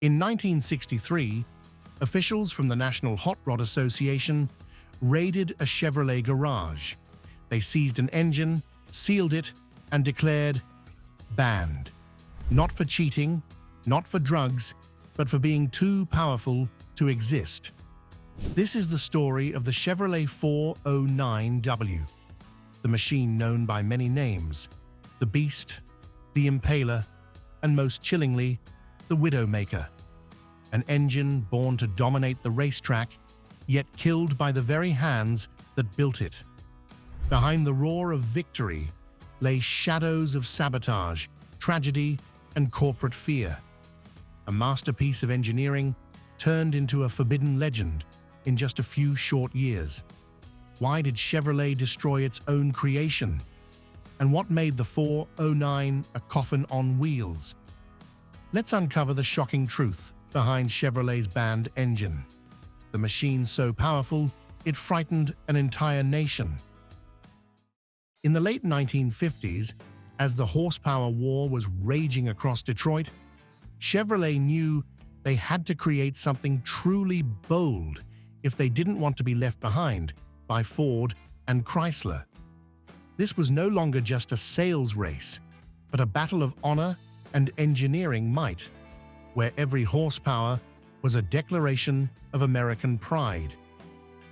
In 1963, officials from the National Hot Rod Association raided a Chevrolet garage. They seized an engine, sealed it, and declared, "Banned. Not for cheating, not for drugs, but for being too powerful to exist." This is the story of the Chevrolet 409W, the machine known by many names: the Beast, the Impaler, and most chillingly, the Widowmaker. An engine born to dominate the racetrack, yet killed by the very hands that built it. Behind the roar of victory lay shadows of sabotage, tragedy, and corporate fear. A masterpiece of engineering turned into a forbidden legend in just a few short years. Why did Chevrolet destroy its own creation? And what made the 409 a coffin on wheels? Let's uncover the shocking truth behind Chevrolet's banned engine. The machine so powerful, it frightened an entire nation. In the late 1950s, as the horsepower war was raging across Detroit, Chevrolet knew they had to create something truly bold if they didn't want to be left behind by Ford and Chrysler. This was no longer just a sales race, but a battle of honor and engineering might, where every horsepower was a declaration of American pride.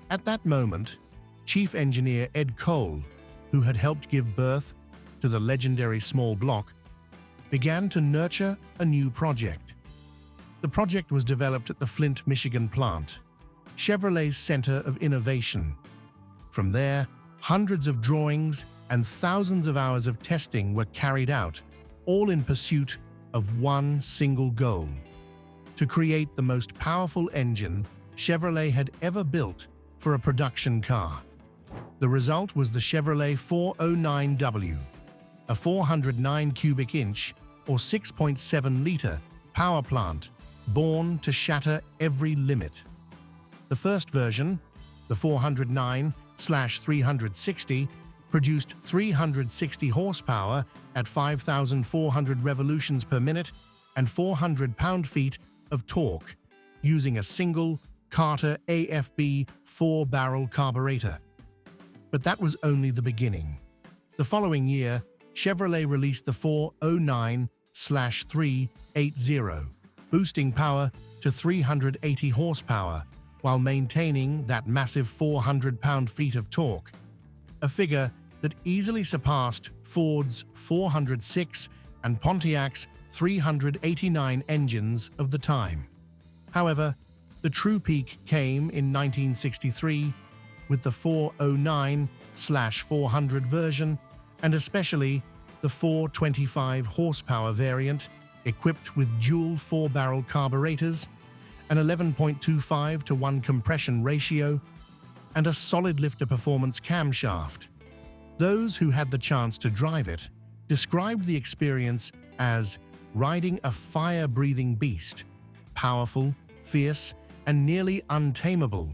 At that moment, Chief Engineer Ed Cole, who had helped give birth to the legendary small block, began to nurture a new project. The project was developed at the Flint, Michigan plant, Chevrolet's center of innovation. From there, hundreds of drawings and thousands of hours of testing were carried out, all in pursuit of one single goal: to create the most powerful engine Chevrolet had ever built for a production car. The result was the Chevrolet 409W, a 409 cubic inch or 6.7-liter power plant born to shatter every limit. The first version, the 409/360, produced 360 horsepower at 5,400 revolutions per minute and 400 pound-feet of torque, using a single Carter AFB 4-barrel carburetor. But that was only the beginning. The following year, Chevrolet released the 409/380, boosting power to 380 horsepower while maintaining that massive 400 pound-feet of torque, a figure that easily surpassed Ford's 406 and Pontiac's 389 engines of the time. However, the true peak came in 1963 with the 409/400 version, and especially the 425 horsepower variant equipped with dual 4-barrel carburetors, an 11.25-to-1 compression ratio, and a solid lifter performance camshaft. Those who had the chance to drive it described the experience as riding a fire-breathing beast, powerful, fierce, and nearly untamable.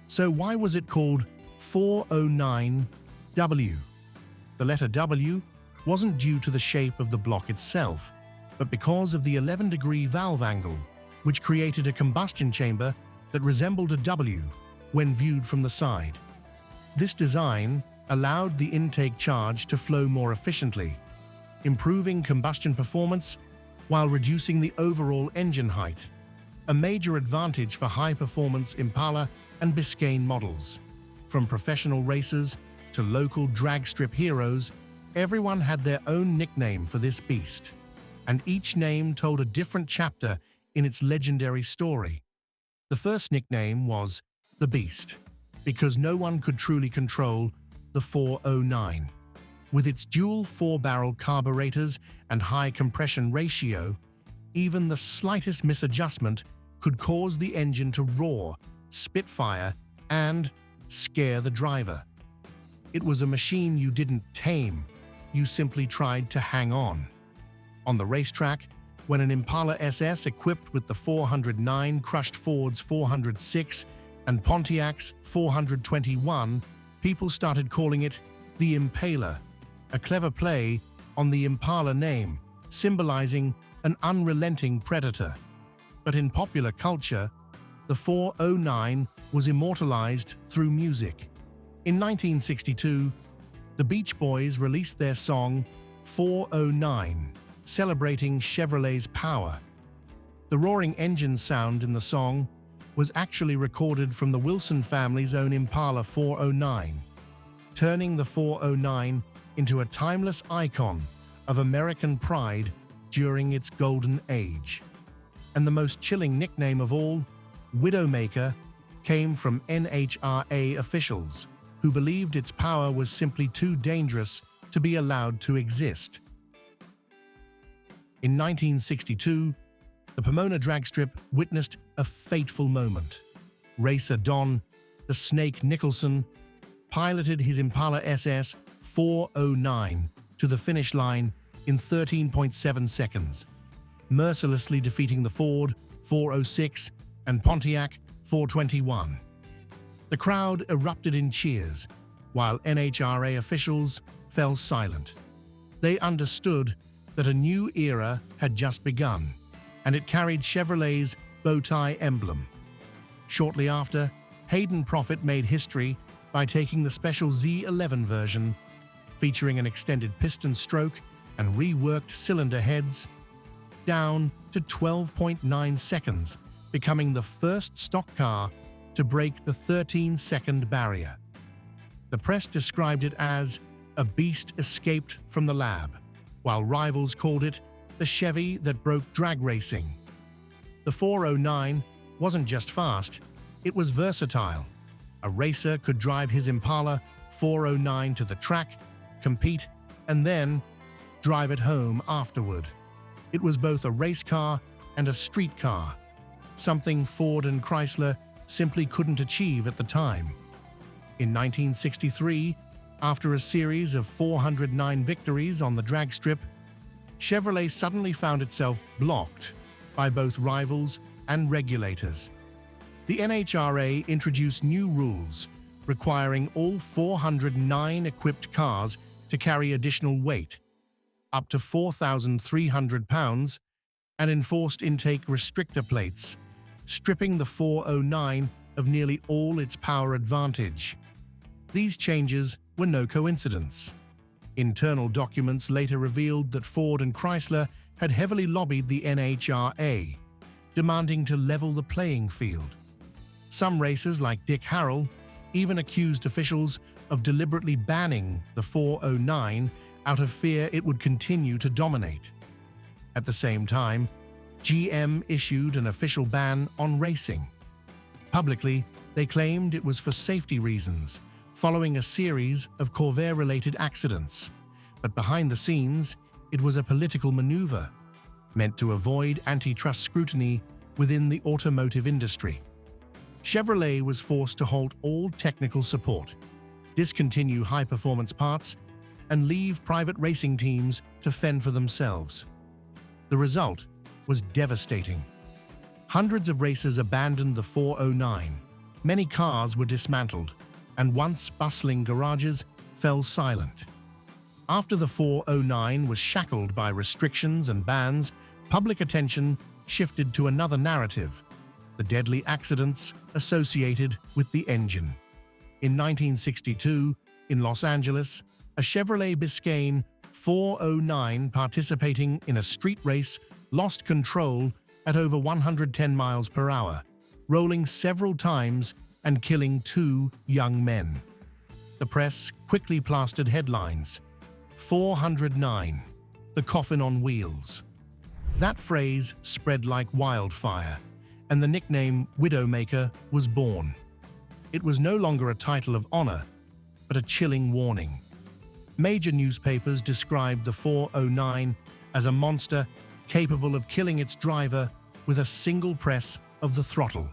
So why was it called 409W? The letter W wasn't due to the shape of the block itself, but because of the 11-degree valve angle, which created a combustion chamber that resembled a W when viewed from the side. This design allowed the intake charge to flow more efficiently, improving combustion performance while reducing the overall engine height, a major advantage for high-performance Impala and Biscayne models. From professional racers to local dragstrip heroes, everyone had their own nickname for this beast, and each name told a different chapter in its legendary story. The first nickname was the Beast, because no one could truly control the 409. With its dual 4-barrel carburetors and high compression ratio, even the slightest misadjustment could cause the engine to roar, spit fire, and scare the driver. It was a machine you didn't tame, you simply tried to hang on. On the racetrack, when an Impala SS equipped with the 409 crushed Ford's 406 and Pontiac's 421, people started calling it the Impaler, a clever play on the Impala name, symbolizing an unrelenting predator. But in popular culture, the 409 was immortalized through music. In 1962, the Beach Boys released their song 409, celebrating Chevrolet's power. The roaring engine sound in the song was actually recorded from the Wilson family's own Impala 409, turning the 409 into a timeless icon of American pride during its golden age. And the most chilling nickname of all, Widowmaker, came from NHRA officials who believed its power was simply too dangerous to be allowed to exist. In 1962, the Pomona Dragstrip witnessed a fateful moment. Racer Don, the Snake Nicholson, piloted his Impala SS 409 to the finish line in 13.7 seconds, mercilessly defeating the Ford 406 and Pontiac 421. The crowd erupted in cheers, while NHRA officials fell silent. They understood that a new era had just begun, and it carried Chevrolet's bow tie emblem. Shortly after, Hayden Proffitt made history by taking the special Z11 version, featuring an extended piston stroke and reworked cylinder heads, down to 12.9 seconds, becoming the first stock car to break the 13-second barrier. The press described it as a beast escaped from the lab, while rivals called it the Chevy that broke drag racing. The 409 wasn't just fast, it was versatile. A racer could drive his Impala 409 to the track, compete, and then drive it home afterward. It was both a race car and a street car, something Ford and Chrysler simply couldn't achieve at the time. In 1963, after a series of 409 victories on the Dragstrip, Chevrolet suddenly found itself blocked by both rivals and regulators. The NHRA introduced new rules requiring all 409 equipped cars to carry additional weight, up to 4,300 pounds, and enforced intake restrictor plates, stripping the 409 of nearly all its power advantage. These changes were no coincidence. Internal documents later revealed that Ford and Chrysler had heavily lobbied the NHRA, demanding to level the playing field. Some racers, like Dick Harrell, even accused officials of deliberately banning the 409 out of fear it would continue to dominate. At the same time, GM issued an official ban on racing. Publicly, they claimed it was for safety reasons, following a series of Corvair-related accidents. But behind the scenes, it was a political maneuver, meant to avoid antitrust scrutiny within the automotive industry. Chevrolet was forced to halt all technical support, discontinue high-performance parts, and leave private racing teams to fend for themselves. The result was devastating. Hundreds of racers abandoned the 409, many cars were dismantled, and once bustling garages fell silent. After the 409 was shackled by restrictions and bans, public attention shifted to another narrative: the deadly accidents associated with the engine. In 1962, in Los Angeles, a Chevrolet Biscayne 409 participating in a street race lost control at over 110 miles per hour, rolling several times and killing 2 young men. The press quickly plastered headlines: 409, the coffin on wheels. That phrase spread like wildfire, and the nickname Widowmaker was born. It was no longer a title of honor, but a chilling warning. Major newspapers described the 409 as a monster capable of killing its driver with a single press of the throttle.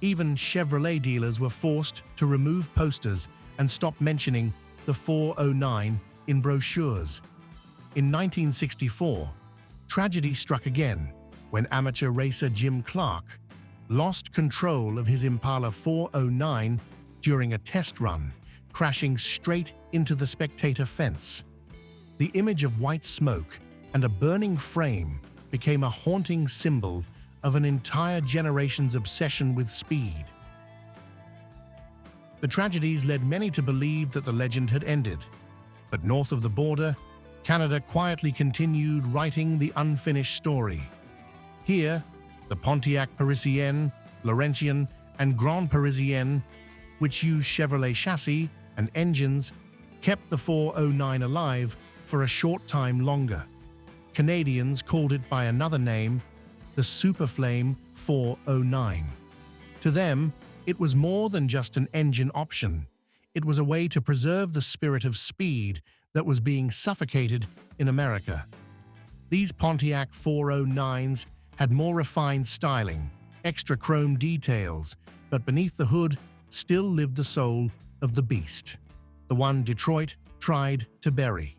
Even Chevrolet dealers were forced to remove posters and stop mentioning the 409 in brochures. In 1964, tragedy struck again when amateur racer Jim Clark lost control of his Impala 409 during a test run, crashing straight into the spectator fence. The image of white smoke and a burning frame became a haunting symbol of an entire generation's obsession with speed. The tragedies led many to believe that the legend had ended, but north of the border, Canada quietly continued writing the unfinished story. Here, the Pontiac Parisienne, Laurentian, and Grand Parisienne, which used Chevrolet chassis and engines, kept the 409 alive for a short time longer. Canadians called it by another name, the Superflame 409. To them, it was more than just an engine option. It was a way to preserve the spirit of speed that was being suffocated in America. These Pontiac 409s had more refined styling, extra chrome details, but beneath the hood still lived the soul of the beast, the one Detroit tried to bury.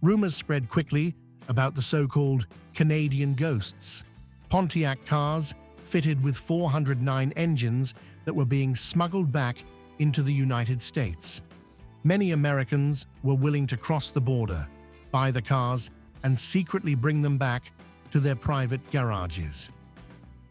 Rumors spread quickly about the so-called Canadian ghosts, Pontiac cars fitted with 409 engines that were being smuggled back into the United States. Many Americans were willing to cross the border, buy the cars, and secretly bring them back to their private garages.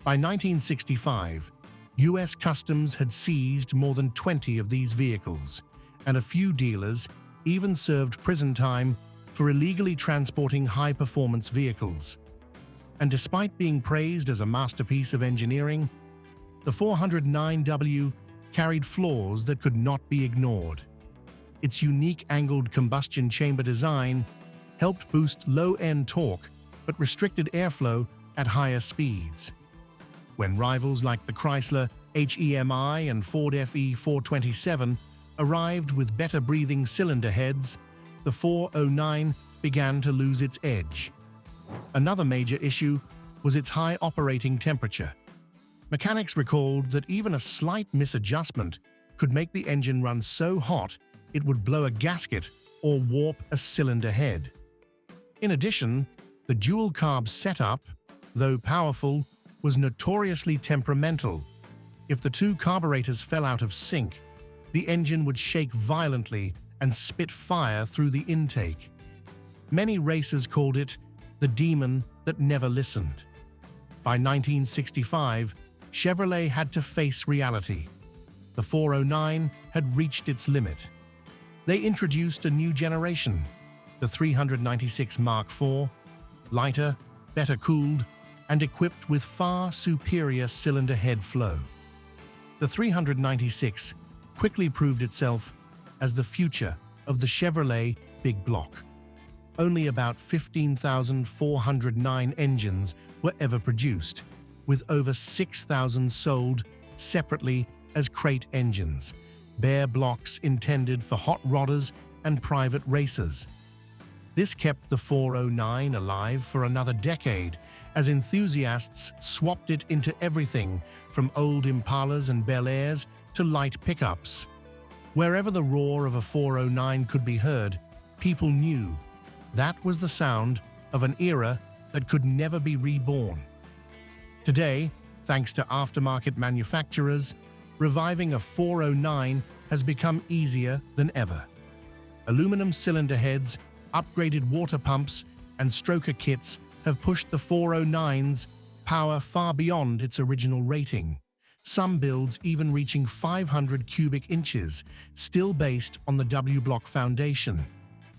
By 1965, U.S. Customs had seized more than 20 of these vehicles, and a few dealers even served prison time for illegally transporting high-performance vehicles. And despite being praised as a masterpiece of engineering, the 409W carried flaws that could not be ignored. Its unique angled combustion chamber design helped boost low-end torque but restricted airflow at higher speeds. When rivals like the Chrysler HEMI and Ford FE427 arrived with better breathing cylinder heads, the 409 began to lose its edge. Another major issue was its high operating temperature. Mechanics recalled that even a slight misadjustment could make the engine run so hot it would blow a gasket or warp a cylinder head. In addition, the dual-carb setup, though powerful, was notoriously temperamental. If the two carburetors fell out of sync, the engine would shake violently and spit fire through the intake. Many racers called it the demon that never listened. By 1965, Chevrolet had to face reality. The 409 had reached its limit. They introduced a new generation, the 396 Mark IV, lighter, better cooled, and equipped with far superior cylinder head flow. The 396 quickly proved itself as the future of the Chevrolet big block. Only about 15,409 engines were ever produced, with over 6,000 sold separately as crate engines, bare blocks intended for hot rodders and private racers. This kept the 409 alive for another decade as enthusiasts swapped it into everything from old Impalas and Bel Airs to light pickups. Wherever the roar of a 409 could be heard, people knew that was the sound of an era that could never be reborn. Today, thanks to aftermarket manufacturers, reviving a 409 has become easier than ever. Aluminum cylinder heads, upgraded water pumps, and stroker kits have pushed the 409's power far beyond its original rating. Some builds even reaching 500 cubic inches, still based on the W-block foundation.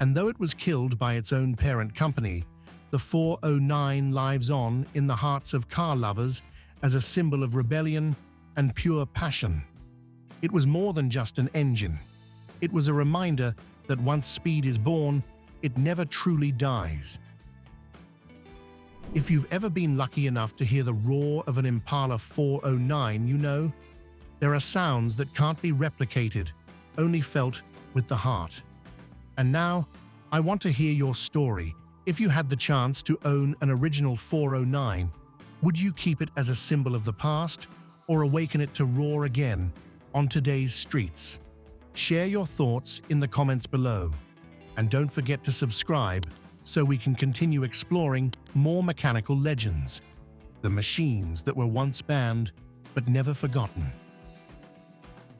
And though it was killed by its own parent company, the 409 lives on in the hearts of car lovers as a symbol of rebellion and pure passion. It was more than just an engine. It was a reminder that once speed is born, it never truly dies. If you've ever been lucky enough to hear the roar of an Impala 409, you know, there are sounds that can't be replicated, only felt with the heart. And now, I want to hear your story. If you had the chance to own an original 409, would you keep it as a symbol of the past or awaken it to roar again on today's streets? Share your thoughts in the comments below. And don't forget to subscribe so we can continue exploring more mechanical legends, the machines that were once banned but never forgotten.